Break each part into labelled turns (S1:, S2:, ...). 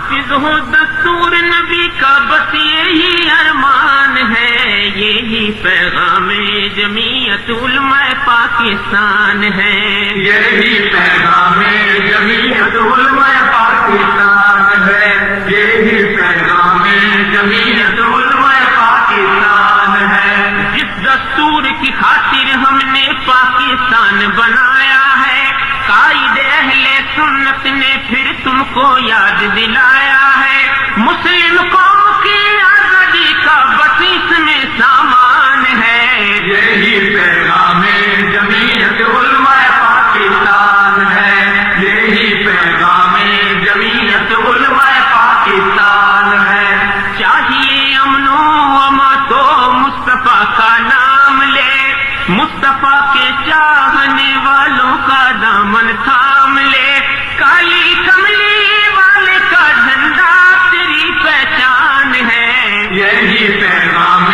S1: حافظ ہو دستور نبی کا بس یہی ارمان ہے، یہی پیغام جمعیت علماء پاکستان ہے،
S2: یہی پیغام جمعیت علماء پاکستان ہے، یہی پیغام جمعیت علماء پاکستان ہے۔
S1: جس دستور کی خاطر ہم نے پاکستان بنایا ہے، قائد اہل سنت نے پھر تم کو یاد دلایا ہے، مسلم قوم کی آزادی کا بس اس میں سامان ہے،
S2: یہی پیغام جمعیت علماء پاکستان ہے، یہی پیغام جمعیت علماء پاکستان ہے۔
S1: چاہیے امن و امان تو مصطفیٰ کا نام لے، مصطفیٰ کے چاہنے والوں کا دامن تھام لے، کالی کملی والے کا جھنڈا تیری پہچان ہے،
S2: یہی پیغام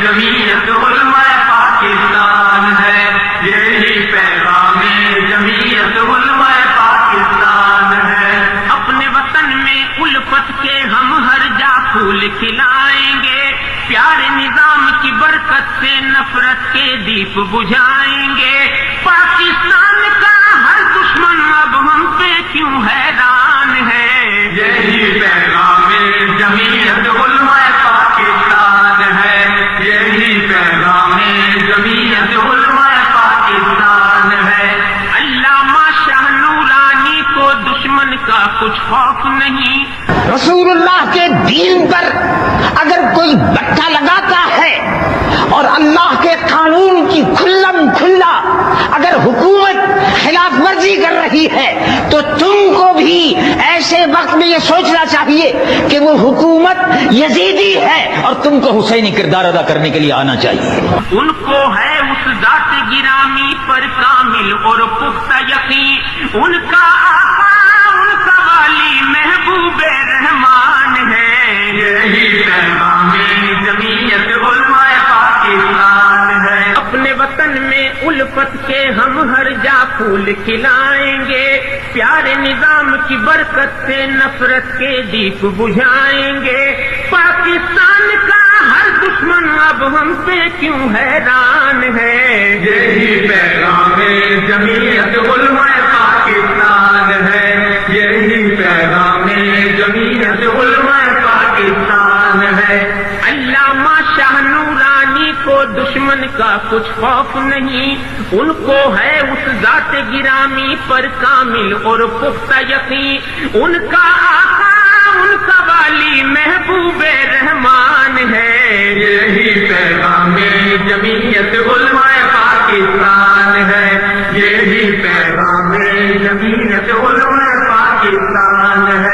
S2: جمعیت علماء پاکستان ہے، یہی پیغام جمعیت علماء پاکستان ہے۔
S1: اپنے وطن میں الفت کے ہم ہر جا پھول کھلائیں گے، پیارے نظام کی برکت سے نفرت کے دیپ بجھائیں گے، پاکستان کا ہر دشمن اب ہم پہ کیوں حیران ہے،
S2: یہی پیغام جمعیت علماء پاکستان ہے، یہی پیغام جمعیت علماء پاکستان ہے۔
S1: علامہ شاہ نورانی کو دشمن کا کچھ خوف نہیں،
S3: رسول اللہ کے دین پر اگر کوئی بٹا لگاتا ہے اور اللہ کے قانون کی کھلم کھلا اگر حکومت خلاف ورزی کر رہی ہے تو تم کو بھی ایسے وقت میں یہ سوچنا چاہیے کہ وہ حکومت یزیدی ہے اور تم کو حسینی کردار ادا کرنے کے لیے آنا چاہیے۔
S1: ان کو ہے اس ذات گرامی پر کامل اور پختہ یقین، ان کا آقا ان کا والی محبوب رحمان ہے،
S2: یہی پیغام جمعیت علماء پاکستان ہے۔
S1: اپنے وطن میں الفت کے ہم ہر جا پھول کھلائیں گے، پیارے نظام کی برکت سے نفرت کے دیپ بجھائیں گے، پاکستان کا ہر دشمن اب ہم پہ کیوں حیران ہے،
S2: یہی پیغام جمعیت علماء پاکستان ہے، یہی پیغام جمعیت علماء پاکستان ہے۔
S1: علامہ شاہ نورانی کو دشمن کا کچھ خوف نہیں، ان کو ہے اس ذات گرامی پر کامل اور پختہ یقین، ان کا آقا ان کا والی محبوب رحمان ہے،
S2: یہی پیغام جمعیت علماء پاکستان ہے، یہی پیغام جمعیت علماء پاکستان ہے۔